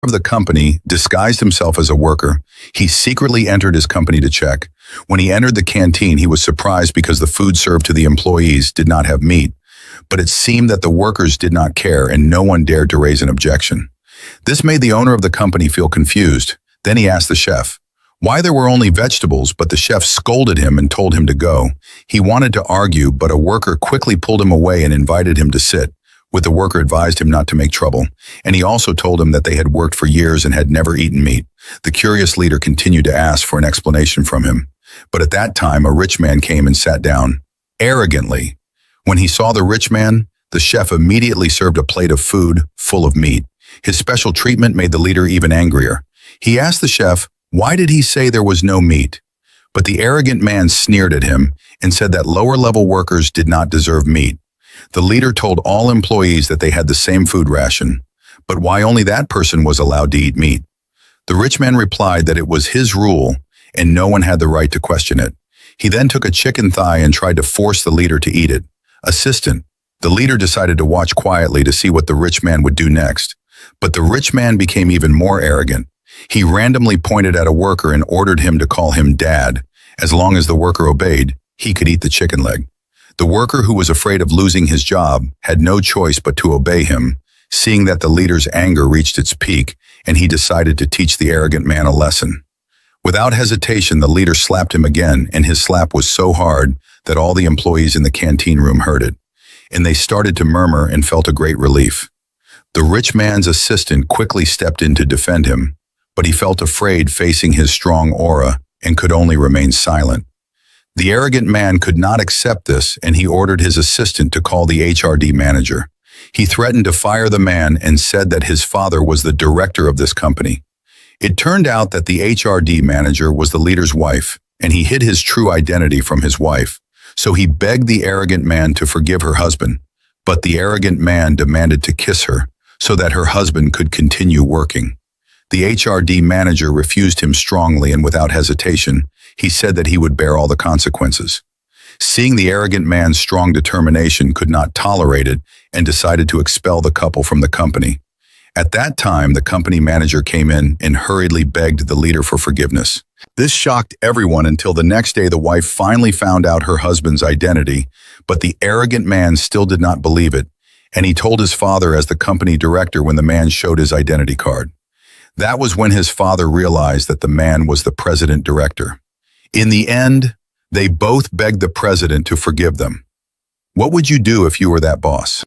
Of the company disguised himself as a worker. He secretly entered his company to check. When he entered the canteen, he was surprised because the food served to the employees did not have meat. But it seemed that the workers did not care and no one dared to raise an objection. This made the owner of the company feel confused. Then he asked the chef why there were only vegetables, but the chef scolded him and told him to go. He wanted to argue, but a worker quickly pulled him away and invited him to sit. The worker advised him not to make trouble, and he also told him that they had worked for years and had never eaten meat. The curious leader continued to ask for an explanation from him. But at that time, a rich man came and sat down, arrogantly. When he saw the rich man, the chef immediately served a plate of food full of meat. His special treatment made the leader even angrier. He asked the chef, why did he say there was no meat? But the arrogant man sneered at him and said that lower-level workers did not deserve meat. The leader told all employees that they had the same food ration, but why only that person was allowed to eat meat? The rich man replied that it was his rule and no one had the right to question it. He then took a chicken thigh and tried to force the leader to eat it. Assistant. The leader decided to watch quietly to see what the rich man would do next. But the rich man became even more arrogant. He randomly pointed at a worker and ordered him to call him Dad. As long as the worker obeyed, he could eat the chicken leg. The worker, who was afraid of losing his job, had no choice but to obey him, seeing that the leader's anger reached its peak, and he decided to teach the arrogant man a lesson. Without hesitation, the leader slapped him again, and his slap was so hard that all the employees in the canteen room heard it, and they started to murmur and felt a great relief. The rich man's assistant quickly stepped in to defend him, but he felt afraid facing his strong aura and could only remain silent. The arrogant man could not accept this, and he ordered his assistant to call the HRD manager. He threatened to fire the man and said that his father was the director of this company. It turned out that the HRD manager was the leader's wife, and he hid his true identity from his wife. So he begged the arrogant man to forgive her husband, but the arrogant man demanded to kiss her so that her husband could continue working. The HRD manager refused him strongly and without hesitation. He said that he would bear all the consequences. Seeing the arrogant man's strong determination, could not tolerate it and decided to expel the couple from the company. At that time, the company manager came in and hurriedly begged the leader for forgiveness. This shocked everyone until the next day the wife finally found out her husband's identity, but the arrogant man still did not believe it, and he told his father as the company director when the man showed his identity card. That was when his father realized that the man was the president director. In the end, they both begged the president to forgive them. What would you do if you were that boss?